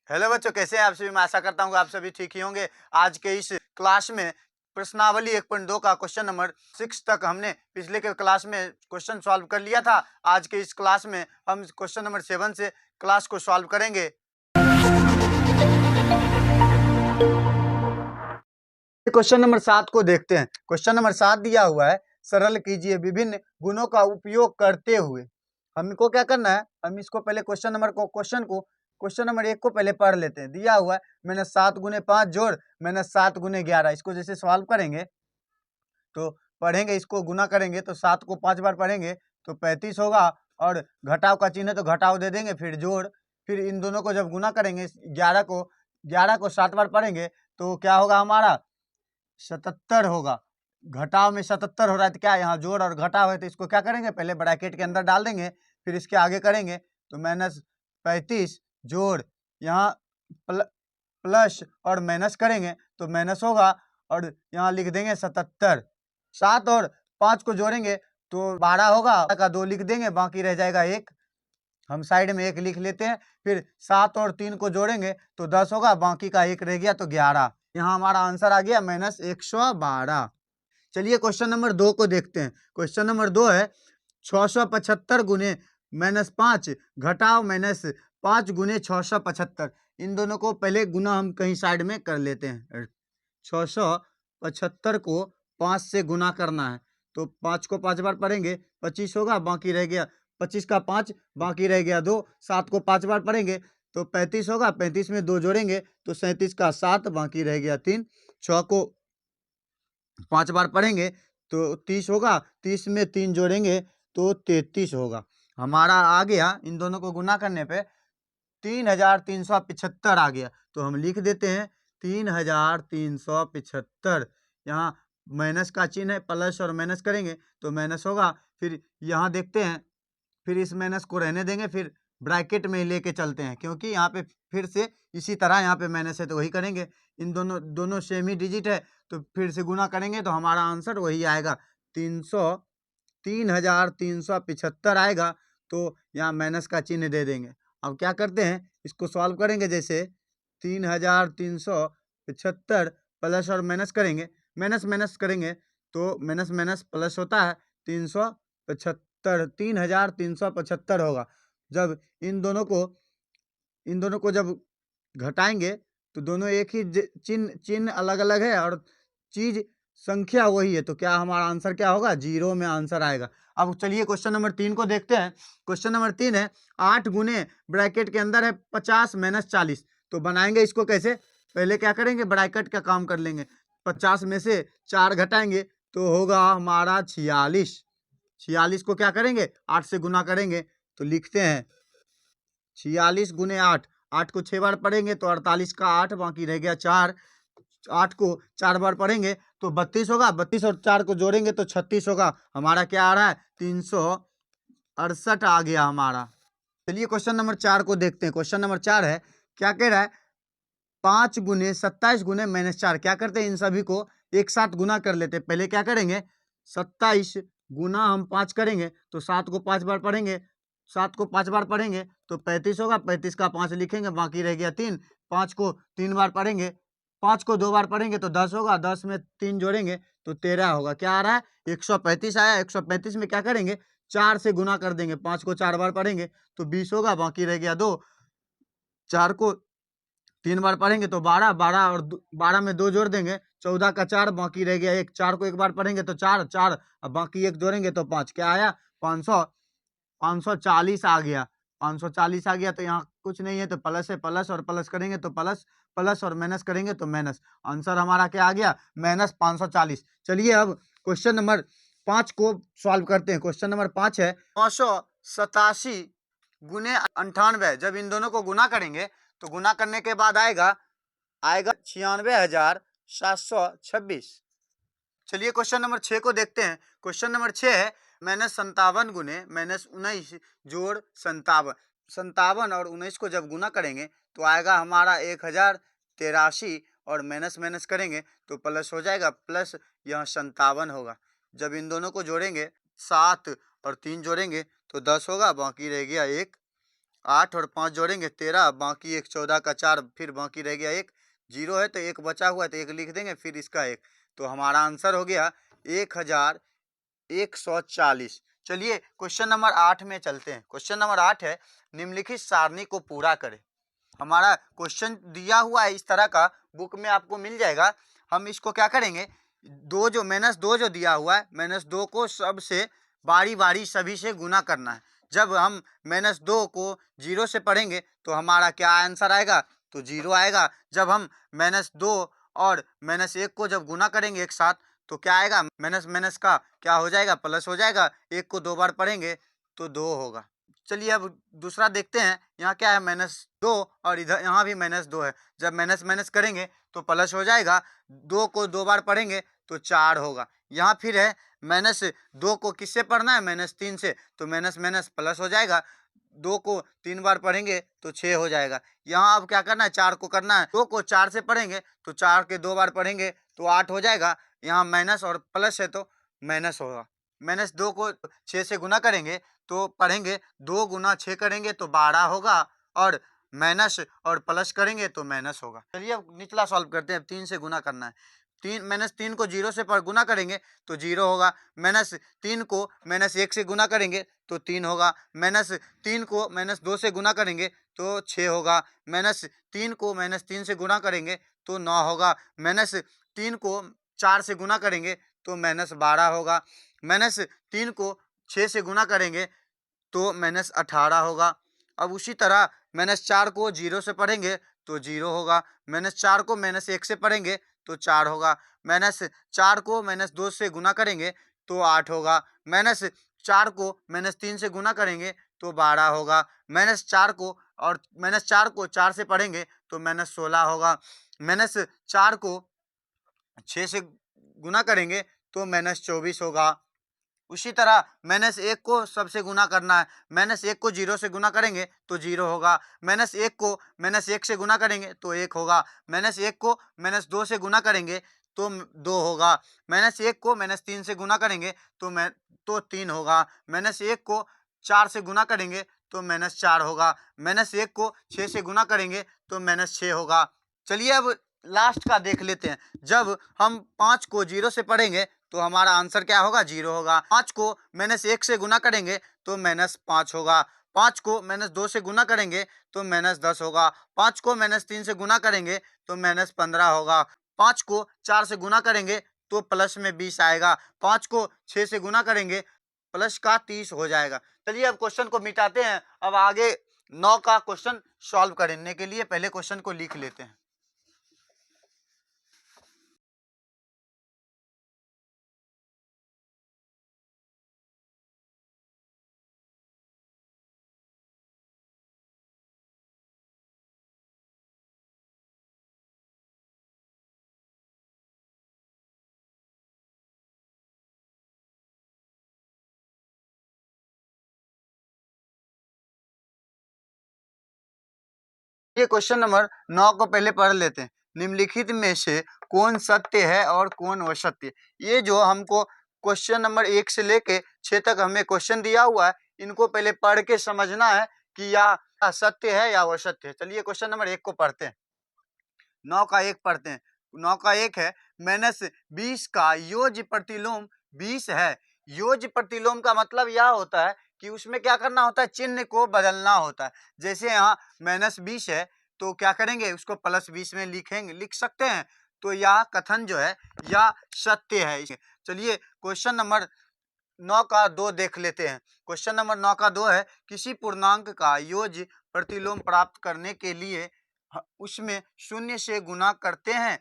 Hello बच्चों, कैसे हैं आप सभी। मैं आशा करता हूँ कि आप सभी ठीक ही होंगे। आज के इस क्लास में प्रश्नावली 1.2 का क्वेश्चन नंबर 6 तक हमने पिछले के क्लास में क्वेश्चन सॉल्व कर लिया था। आज के इस क्लास में हम क्वेश्चन नंबर 7 से क्लास को सॉल्व करेंगे। क्वेश्चन नंबर 7 को देखते हैं। क्वेश्चन नंबर 7 दिया हुआ है, सरल कीजिए विभिन्न गुणों का उपयोग करते हुए। हमको क्या करना है, हम इसको पहले क्वेश्चन नंबर 1 को पहले पढ़ लेते हैं। दिया हुआ है मैंने 7 गुने 5 जोड़ मैंने 7 गुने 11। इसको जैसे सॉल्व करेंगे तो पढ़ेंगे, इसको गुना करेंगे तो 7 को 5 बार पढ़ेंगे तो 35 होगा, और घटाव का चिन्ह है तो घटाव दे देंगे, फिर जोड़। फिर इन दोनों को जब गुना करेंगे 11 को 7 बार पढ़ेंगे तो क्या होगा, हमारा 77 होगा। घटाव में 77 हो रहा है तो क्या यहाँ जोड़ और घटाव है तो इसको क्या करेंगे, पहले ब्रैकेट के अंदर डाल देंगे, फिर इसके आगे करेंगे तो -35 जोड़ यहाँ प्लस और माइनस करेंगे तो माइनस होगा, और यहाँ लिख देंगे 77। 7 और 5 को जोड़ेंगे तो 12 होगा, का 2 लिख देंगे, बाकी रह जाएगा 1। हम साइड में 1 लिख लेते हैं। फिर 7 और 3 को जोड़ेंगे तो 10 होगा, बाकी का 1 रह गया तो 11। यहाँ हमारा आंसर आ गया -112। चलिए क्वेश्चन नंबर 2 को देखते हैं। क्वेश्चन नंबर 2 है 675 गुने -5 घटाव -5 गुने 675। इन दोनों को पहले गुना हम कहीं साइड में कर लेते हैं। 675 को 5 से गुना करना है तो 5 को 5 बार पढ़ेंगे 25 होगा, बाकी रह गया 25 का 5, बाकी रह गया 2। 7 को 5 बार पढ़ेंगे तो 35 होगा, 35 में 2 जोड़ेंगे तो 37 का 7, बाकी रह गया 3। 6 को 5 बार पढ़ेंगे तो 30 होगा, 30 में 3 जोड़ेंगे तो 33 होगा। हमारा आ गया, इन दोनों को गुना करने पे 3375 आ गया। तो हम लिख देते हैं 3375। यहाँ माइनस का चिन्ह है, प्लस और माइनस करेंगे तो माइनस होगा। फिर यहाँ देखते हैं, फिर इस माइनस को रहने देंगे, फिर ब्रैकेट में लेके चलते हैं क्योंकि यहाँ पे फिर से इसी तरह यहाँ पे माइनस है तो वही करेंगे। इन दोनों सेम ही डिजिट है तो फिर से गुना करेंगे तो हमारा आंसर वही आएगा, 3375 आएगा। तो यहाँ माइनस का चिन्ह दे देंगे। अब क्या करते हैं, इसको सॉल्व करेंगे। जैसे 3375 प्लस और माइनस करेंगे, माइनस करेंगे तो माइनस माइनस प्लस होता है, 3375 होगा। जब इन दोनों को जब घटाएंगे तो दोनों एक ही चिन्ह अलग अलग है और चीज संख्या वही है, तो क्या हमारा आंसर क्या होगा, 0 में आंसर आएगा। अब चलिए क्वेश्चन नंबर 3 को देखते हैं। क्वेश्चन नंबर 3 है 8 गुने ब्रैकेट के अंदर है 50 - 40। तो बनाएंगे इसको कैसे, पहले क्या करेंगे, ब्रैकेट का काम कर लेंगे। 50 में से 4 घटाएंगे तो होगा हमारा 46। 46 को क्या करेंगे, 8 से गुना करेंगे तो लिखते हैं 46 गुने 8। 8 को 6 बार पढ़ेंगे तो 48 का 8, बाकी रह गया 4। 8 को 4 बार पढ़ेंगे तो 32 होगा, 32 और 4 को जोड़ेंगे तो 36 होगा। हमारा क्या आ रहा है, 368 आ गया हमारा। चलिए क्वेश्चन नंबर 4 को देखते हैं। क्वेश्चन नंबर 4 है, क्या कह रहा है, 5 गुने 27 गुने -4। क्या करते हैं, इन सभी को एक साथ गुना कर लेते हैं। पहले क्या करेंगे, 27 गुना हम 5 करेंगे तो 7 को 5 बार पढ़ेंगे, 7 को 5 बार पढ़ेंगे तो 35 होगा, 35 का 5 लिखेंगे, बाकी रह गया 3। 5 को 3 बार पढ़ेंगे, 5 को 2 बार पढ़ेंगे तो 10 होगा, 10 में 3 जोड़ेंगे तो 13 होगा। क्या आ रहा है, 135 आया। 135 में क्या करेंगे, 4 से गुना कर देंगे, 5 को 4 बार पढ़ेंगे तो 20 होगा, बाकी रह गया 2। 4 को 3 बार पढ़ेंगे तो 12, 12 और 12 में 2 जोड़ देंगे, 14 का 4, बाकी रह गया 1। 4 को 1 बार पढ़ेंगे तो 4, 4 अब बाकी 1 जोड़ेंगे तो 5। क्या आया, 540 आ गया। 540 आ गया तो यहाँ कुछ नहीं है तो प्लस है, प्लस और प्लस करेंगे तो प्लस, प्लस और माइनस करेंगे तो माइनस। आंसर हमारा क्या आ गया, -540। चलिए अब क्वेश्चन नंबर 5 को सॉल्व करते हैं। क्वेश्चन नंबर 5 है 987 गुने 98। जब इन दोनों को गुना करेंगे तो गुना करने के बाद आएगा 96,726। चलिए क्वेश्चन नंबर 6 को देखते हैं। क्वेश्चन नंबर 6 है -57 गुने -19 जोड़ 57। 57 और 19 को जब गुना करेंगे तो आएगा हमारा 1083, और माइनस माइनस करेंगे तो प्लस हो जाएगा, प्लस यहाँ 57 होगा। जब इन दोनों को जोड़ेंगे 7 और 3 जोड़ेंगे तो 10 होगा, बाकी रह गया 1। 8 और 5 जोड़ेंगे 13, बाकी एक 14 का 4, फिर बाकी रह गया 1, 0 है तो 1 बचा हुआ है तो 1 लिख देंगे, फिर इसका 1। तो हमारा आंसर हो गया 1140। चलिए क्वेश्चन नंबर 8 में चलते हैं। क्वेश्चन नंबर 8 है, निम्नलिखित सारणी को पूरा करें। हमारा क्वेश्चन दिया हुआ है इस तरह का, बुक में आपको मिल जाएगा। हम इसको क्या करेंगे, -2 जो दिया हुआ है, -2 को सबसे बारी बारी सभी से गुना करना है। जब हम -2 को 0 से पढ़ेंगे तो हमारा क्या आंसर आएगा, तो 0 आएगा। जब हम -2 और -1 को जब गुना करेंगे एक साथ तो क्या आएगा, माइनस माइनस का क्या हो जाएगा, प्लस हो जाएगा। 1 को 2 बार पढ़ेंगे तो 2 होगा। चलिए अब दूसरा देखते हैं। यहाँ क्या है, -2 और इधर यहाँ भी -2 है। जब माइनस माइनस करेंगे तो प्लस हो जाएगा। 2 को 2 बार पढ़ेंगे तो 4 होगा। यहाँ फिर है -2 को किससे पढ़ना है, -3 से, तो माइनस माइनस प्लस हो जाएगा। 2 को 3 बार पढ़ेंगे तो 6 हो जाएगा। यहाँ अब क्या करना है, 4 को करना है। 2 को 4 से पढ़ेंगे तो 4 के 2 बार पढ़ेंगे तो 8 हो जाएगा। यहाँ माइनस और प्लस है तो माइनस होगा। -2 को 6 से गुना करेंगे तो पढ़ेंगे 2 गुना 6 करेंगे तो 12 होगा, और माइनस और प्लस करेंगे तो माइनस होगा। चलिए अब निचला सॉल्व करते हैं। 3 से गुना करना है। -3 को 0 से गुना करेंगे तो 0 होगा। -3 को -1 से गुना करेंगे तो 3 होगा। -3 को -2 से गुना करेंगे तो 6 होगा। -3 को -3 से गुना करेंगे तो 9 होगा। -3 को 4 से गुना करेंगे तो -12 होगा। -3 को 6 से गुना करेंगे तो -18 होगा। अब उसी तरह -4 को 0 से पढ़ेंगे तो 0 होगा। -4 को -1 से पढ़ेंगे तो 4 होगा। -4 को -2 से गुना करेंगे तो 8 होगा। -4 को -3 से गुना करेंगे तो 12 होगा। -4 को 4 से पढ़ेंगे तो -16 होगा। -4 को 6 से गुना करेंगे तो -24 होगा। उसी तरह -1 को सबसे गुना करना है। -1 को 0 से गुना करेंगे तो 0 होगा। -1 को -1 से गुना करेंगे तो 1 होगा। -1 को -2 से गुना करेंगे तो 2 होगा। -1 को -3 से गुना करेंगे तो 3 होगा। -1 को 4 से गुना करेंगे तो -4 होगा। -1 को 6 से गुना करेंगे तो -6 होगा। चलिए अब लास्ट का देख लेते हैं। जब हम 5 को 0 से पढ़ेंगे तो हमारा आंसर क्या होगा, 0 होगा। 5 को -1 से गुना करेंगे तो -5 होगा। 5 को -2 से गुना करेंगे तो -10 होगा। 5 को -3 से गुना करेंगे तो -15 होगा। 5 को 4 से गुना करेंगे तो प्लस में 20 आएगा। 5 को 6 से गुना करेंगे प्लस का 30 हो जाएगा। चलिए अब क्वेश्चन को मिटाते हैं। अब आगे 9 का क्वेश्चन सॉल्व करने के लिए पहले क्वेश्चन को लिख लेते हैं। ये क्वेश्चन नंबर 9 को पहले पढ़ लेते हैं। निम्नलिखित में से कौन सत्य है और कौन असत्य। ये जो हमको क्वेश्चन नंबर 1 से लेके 6 तक हमें क्वेश्चन दिया हुआ है, इनको पहले पढ़ के समझना है कि या सत्य है या असत्य है। चलिए क्वेश्चन नंबर 1 को पढ़ते हैं। 9 का 1 पढ़ते हैं। 9 का 1 है, -20 का योज्य प्रतिलोम 20 है। योज्य प्रतिलोम का मतलब यह होता है कि उसमें क्या करना होता है, चिन्ह को बदलना होता है। जैसे यहाँ -20 है तो क्या करेंगे, उसको +20 में लिख सकते हैं। तो यह कथन जो है यह सत्य है। चलिए क्वेश्चन नंबर 9 का 2 देख लेते हैं। क्वेश्चन नंबर 9 का 2 है, किसी पूर्णांक का योज्य प्रतिलोम प्राप्त करने के लिए उसमें 0 से गुना करते हैं।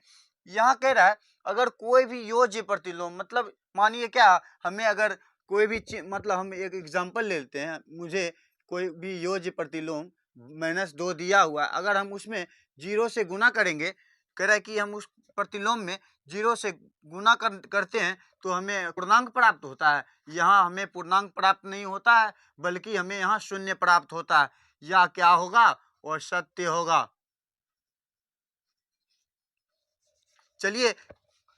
यहाँ कह रहा है अगर कोई भी योज्य प्रतिलोम, मतलब मानिए क्या, हमें अगर कोई भी मतलब हम एक एग्जांपल ले लेते हैं। मुझे कोई भी योज्य प्रतिलोम -2 दिया हुआ है, अगर हम उसमें 0 से गुना करेंगे, कह रहा है कि हम उस प्रतिलोम में 0 से गुना करते हैं तो हमें पूर्णांक प्राप्त होता है। यहाँ हमें पूर्णांक प्राप्त नहीं होता है, बल्कि हमें यहाँ 0 प्राप्त होता है। यह क्या होगा, और सत्य होगा। चलिए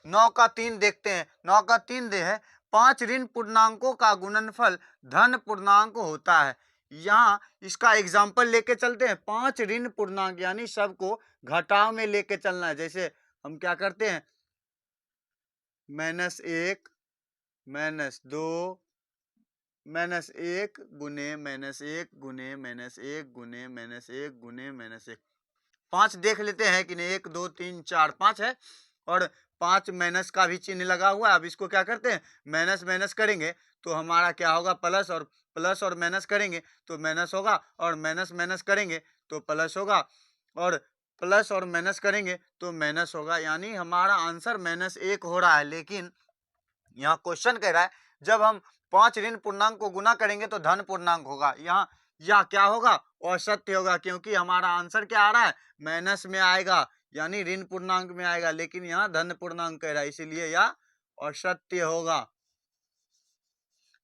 9 का 3 देखते हैं। 9 का 3 दे है, 5 ऋण पूर्णांकों का गुणनफल धन पूर्णांक होता है। यहाँ इसका एग्जाम्पल लेके चलते हैं। 5 ऋण पूर्णांक यानी सबको घटाव में लेके चलना है। जैसे हम क्या करते हैं, -1 -2 -1 गुने -1 गुने -1 गुने -1 गुने -1, 5 देख लेते हैं कि नहीं। 1 2 3 4 5 है और 5 माइनस का भी चिन्ह लगा हुआ है। अब इसको क्या करते हैं, माइनस माइनस करेंगे तो हमारा क्या होगा, प्लस और माइनस करेंगे तो माइनस होगा, और माइनस माइनस करेंगे तो प्लस होगा, और प्लस और माइनस करेंगे तो माइनस होगा। यानी हमारा आंसर -1 हो रहा है। लेकिन यहाँ क्वेश्चन कह रहा है जब हम 5 ऋण पूर्णांक को गुना करेंगे तो धन पूर्णांक होगा। यहाँ या क्या होगा, असत्य होगा, क्योंकि हमारा आंसर क्या आ रहा है, माइनस में आएगा, यानी ऋण पूर्णांक में आएगा। लेकिन यहाँ धन पूर्णांक कह रहा है, इसीलिए यह असत्य होगा।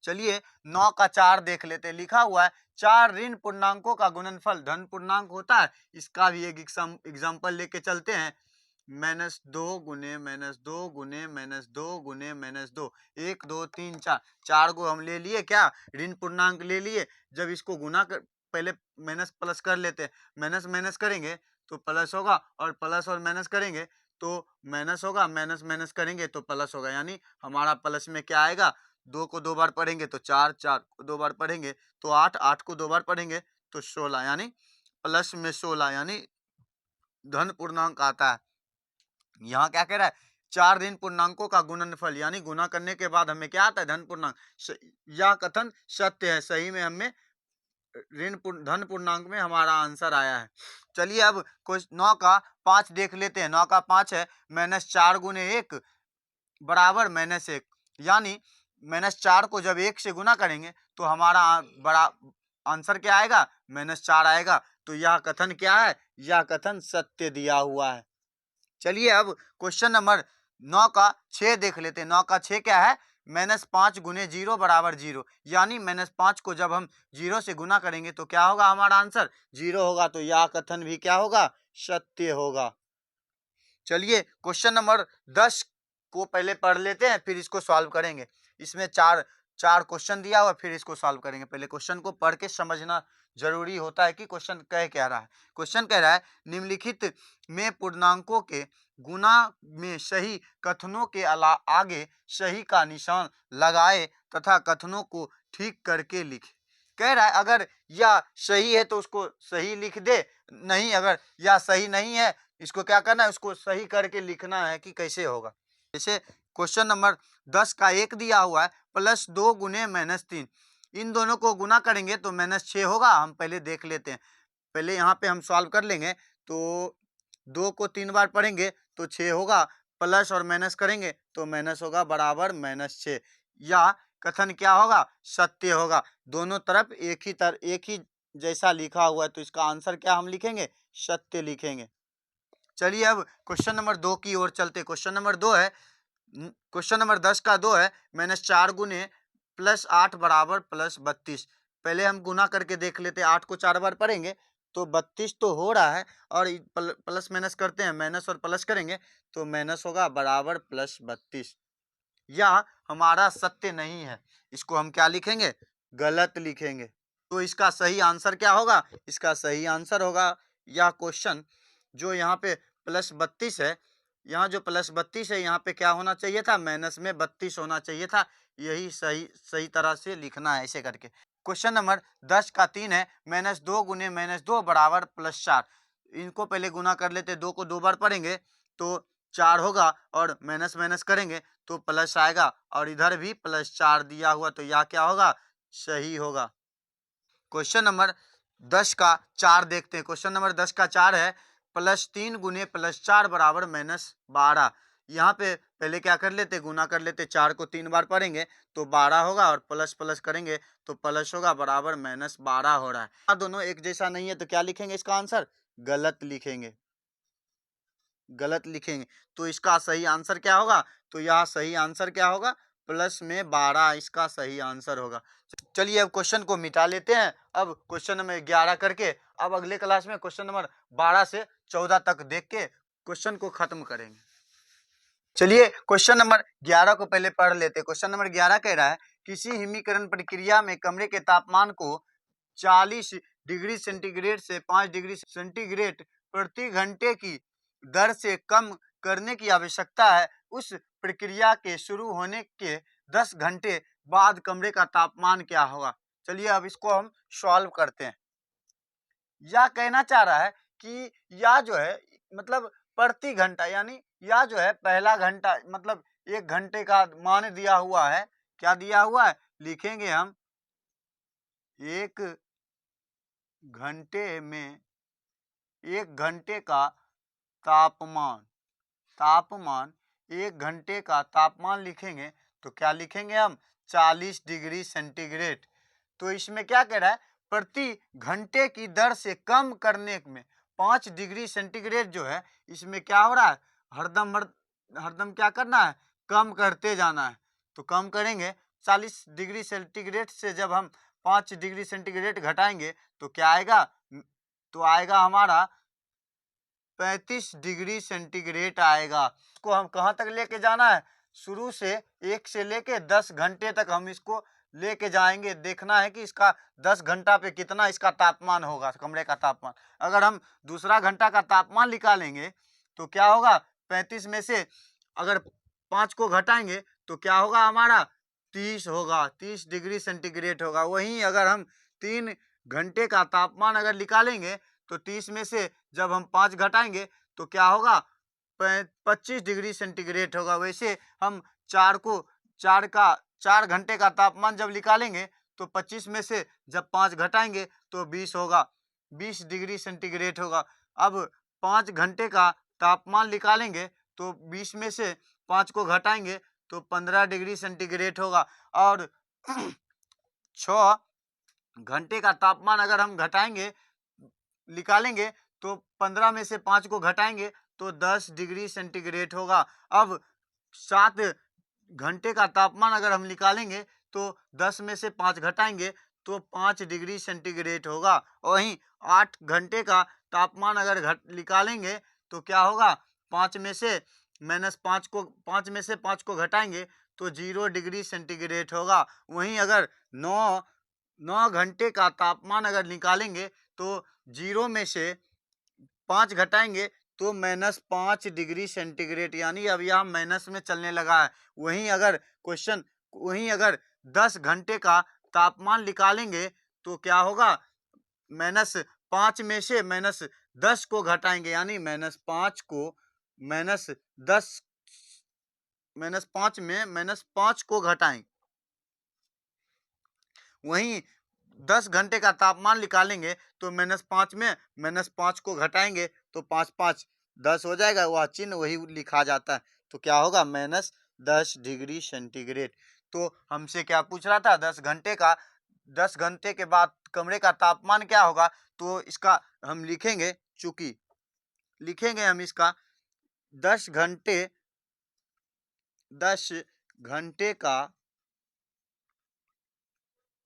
चलिए 9 का 4 देख लेते हैं। लिखा हुआ है 4 ऋण पूर्णांकों का गुणनफल धन पूर्णांक होता है। इसका भी एक एग्जाम्पल लेके चलते हैं। -2 गुने -2 गुने -2 गुने -2, 1 2 3 4, 4 को हम ले लिए क्या, ऋण पूर्णांक ले लिए। जब इसको गुना कर, पहले माइनस प्लस कर लेते हैं, माइनस माइनस करेंगे तो प्लस होगा, और प्लस और माइनस करेंगे तो माइनस होगा, माइनस माइनस करेंगे तो प्लस होगा। यानी हमारा प्लस में क्या आएगा, 2 को 2 बार पढ़ेंगे तो 4, 4 को 2 बार पढ़ेंगे तो 8, 8 को 2 बार पढ़ेंगे तो 16, यानी प्लस में 16, यानी धन पूर्णांक आता है। यहाँ क्या कह रहा है, 4 ऋण पूर्णांकों का गुणनफल, यानी गुना करने के बाद हमें क्या आता है, धन पूर्णांक। यह कथन सत्य है, सही में हमें धन पूर्णांक में हमारा आंसर आया है। चलिए अब कुछ 9 का 5 देख लेते हैं। 9 का 5 है -4 गुने 1 बराबर -1, यानी -4 को जब 1 से गुना करेंगे तो हमारा बड़ा आंसर क्या आएगा, -4 आएगा। तो यह कथन क्या है, यह कथन सत्य दिया हुआ है। चलिए अब क्वेश्चन नंबर 9 का 6 देख लेते हैं। 9 का 6 क्या है, -5 गुने 0 बराबर 0, यानी -5 को जब हम 0 से गुना करेंगे तो क्या होगा, हमारा आंसर 0 होगा। तो यह कथन भी क्या होगा, सत्य होगा। चलिए क्वेश्चन नंबर 10 को पहले पढ़ लेते हैं, फिर इसको सॉल्व करेंगे। इसमें चार चार क्वेश्चन दिया हुआ, फिर इसको सॉल्व करेंगे। पहले क्वेश्चन को पढ़ के समझना जरूरी होता है कि क्वेश्चन कह क्या रहा है। क्वेश्चन कह रहा है निम्नलिखित में पूर्णांकों के गुना में सही कथनों के आगे सही का निशान लगाए तथा कथनों को ठीक करके लिखे। कह रहा है अगर या सही है तो उसको सही लिख दे, नहीं अगर या सही नहीं है इसको क्या करना है, उसको सही करके लिखना है कि कैसे होगा। जैसे क्वेश्चन नंबर 10 का 1 दिया हुआ है +2 गुने -3, इन दोनों को गुना करेंगे तो -6 होगा। हम पहले देख लेते हैं, पहले यहाँ पे हम सॉल्व कर लेंगे। तो 2 को 3 बार पढ़ेंगे तो 6 होगा, प्लस और माइनस करेंगे तो माइनस होगा बराबर -6। या कथन क्या होगा, सत्य होगा। दोनों तरफ एक ही जैसा लिखा हुआ है तो इसका आंसर क्या हम लिखेंगे, सत्य लिखेंगे। चलिए अब क्वेश्चन नंबर 2 की ओर चलते। क्वेश्चन नंबर 2 है, क्वेश्चन नंबर 10 का 2 है -4 गुने +8 बराबर +32। पहले हम गुना करके देख लेते हैं। 8 को 4 बार पढ़ेंगे तो 32 तो हो रहा है, और प्लस माइनस करते हैं, माइनस और प्लस करेंगे तो माइनस होगा बराबर +32। यह हमारा सत्य नहीं है, इसको हम क्या लिखेंगे, गलत लिखेंगे। तो इसका सही आंसर क्या होगा, इसका सही आंसर होगा यह क्वेश्चन जो यहाँ पे +32 है, यहाँ जो +32 है यहाँ पे क्या होना चाहिए था, माइनस में 32 होना चाहिए था। यही सही तरह से लिखना है ऐसे करके। क्वेश्चन नंबर 10 का 3 है -2 गुने -2 बराबर +4। इनको पहले गुना कर लेते, 2 को 2 बार पढ़ेंगे तो 4 होगा, और माइनस माइनस करेंगे तो प्लस आएगा, और इधर भी +4 दिया हुआ तो यह क्या होगा, सही होगा। क्वेश्चन नंबर 10 का 4 देखते हैं। क्वेश्चन नंबर 10 का 4 है +3 गुने +4 बराबर -12। यहाँ पे पहले क्या कर लेते, गुना कर लेते, 4 को 3 बार पढ़ेंगे तो 12 होगा, और प्लस प्लस करेंगे तो प्लस होगा बराबर -12 हो रहा है। दोनों एक जैसा नहीं है तो क्या लिखेंगे, इसका आंसर गलत लिखेंगे, गलत लिखेंगे। तो इसका सही आंसर क्या होगा, तो यह सही आंसर क्या होगा, प्लस में 12 इसका सही आंसर होगा। चलिए अब क्वेश्चन को मिटा लेते हैं। अब क्वेश्चन नंबर 11 करके अब अगले क्लास में क्वेश्चन नंबर 12 से 14 तक देख के क्वेश्चन को खत्म करेंगे। चलिए क्वेश्चन नंबर 11 को पहले पढ़ लेते हैं। क्वेश्चन नंबर 11 कह रहा है किसी हिमीकरण प्रक्रिया में कमरे के तापमान को 40 डिग्री सेंटीग्रेड से 5 डिग्री सेंटीग्रेड प्रति घंटे की दर से कम करने की आवश्यकता है। उस प्रक्रिया के शुरू होने के 10 घंटे बाद कमरे का तापमान क्या होगा। चलिए अब इसको हम सॉल्व करते हैं। यह कहना चाह रहा है कि यह जो है मतलब प्रति घंटा, यानी यह जो है पहला घंटा मतलब 1 घंटे का मान दिया हुआ है। क्या दिया हुआ है, लिखेंगे हम 1 घंटे में 1 घंटे का तापमान 1 घंटे का तापमान लिखेंगे तो क्या लिखेंगे हम 40 डिग्री सेंटीग्रेड। तो इसमें क्या कह रहा है, प्रति घंटे की दर से कम करने में 5 डिग्री सेंटीग्रेड जो है इसमें क्या हो रहा है, हरदम क्या करना है, कम करते जाना है। तो कम करेंगे 40 डिग्री सेंटीग्रेड से जब हम 5 डिग्री सेंटीग्रेड घटाएंगे तो क्या आएगा, तो आएगा हमारा 35 डिग्री सेंटीग्रेड आएगा। इसको हम कहाँ तक लेके जाना है, शुरू से 1 से लेके 10 घंटे तक हम इसको लेके जाएंगे। देखना है कि इसका 10 घंटा पे कितना इसका तापमान होगा, कमरे का तापमान। अगर हम दूसरा घंटा का तापमान निकालेंगे तो क्या होगा, 35 में से अगर 5 को घटाएंगे तो क्या होगा हमारा 30 होगा, 30 डिग्री सेंटीग्रेड होगा। वहीं अगर हम 3 घंटे का तापमान अगर निकालेंगे तो 30 में से जब हम 5 घटाएंगे तो क्या होगा 25 डिग्री सेंटीग्रेड होगा। वैसे हम 4 घंटे का तापमान जब निकालेंगे तो 25 में से जब 5 घटाएंगे तो 20 होगा, 20 डिग्री सेंटीग्रेड होगा। अब 5 घंटे का तापमान निकालेंगे तो 20 में से 5 को घटाएंगे तो 15 डिग्री सेंटीग्रेड होगा। और 6 घंटे का तापमान अगर हम घटाएंगे निकालेंगे तो 15 में से 5 को घटाएंगे तो 10 डिग्री सेंटीग्रेड होगा। अब 7 घंटे का तापमान अगर हम निकालेंगे तो 10 में से 5 घटाएंगे तो 5 डिग्री सेंटीग्रेड होगा। वहीं 8 घंटे का तापमान अगर निकालेंगे तो क्या होगा, 5 में से 5 को घटाएंगे तो 0 डिग्री सेंटीग्रेड होगा। वहीं अगर 9 घंटे का तापमान अगर निकालेंगे तो 0 में से 5 घटाएंगे तो -5 डिग्री सेंटीग्रेड, यानी अब यह माइनस में चलने लगा है। वहीं अगर 10 घंटे का तापमान निकालेंगे तो क्या होगा, -5 में से -10 को घटाएंगे, यानी -5 में -5 को घटाएं। वहीं 10 घंटे का तापमान निकालेंगे तो -5 में -5 को घटाएंगे तो 5 5 10 हो जाएगा, वह चिन्ह वही लिखा जाता है। तो क्या होगा, -10 डिग्री सेंटीग्रेड। तो हमसे क्या पूछ रहा था, 10 घंटे के बाद कमरे का तापमान क्या होगा। तो इसका हम लिखेंगे, चूंकि लिखेंगे हम इसका 10 घंटे का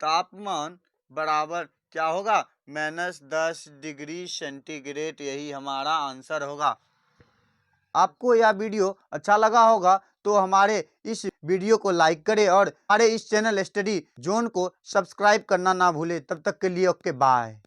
तापमान बराबर क्या होगा, -10 डिग्री सेंटीग्रेड। यही हमारा आंसर होगा। आपको यह वीडियो अच्छा लगा होगा तो हमारे इस वीडियो को लाइक करें और हमारे इस चैनल स्टडी जोन को सब्सक्राइब करना ना भूलें। तब तक के लिए ओके बाय।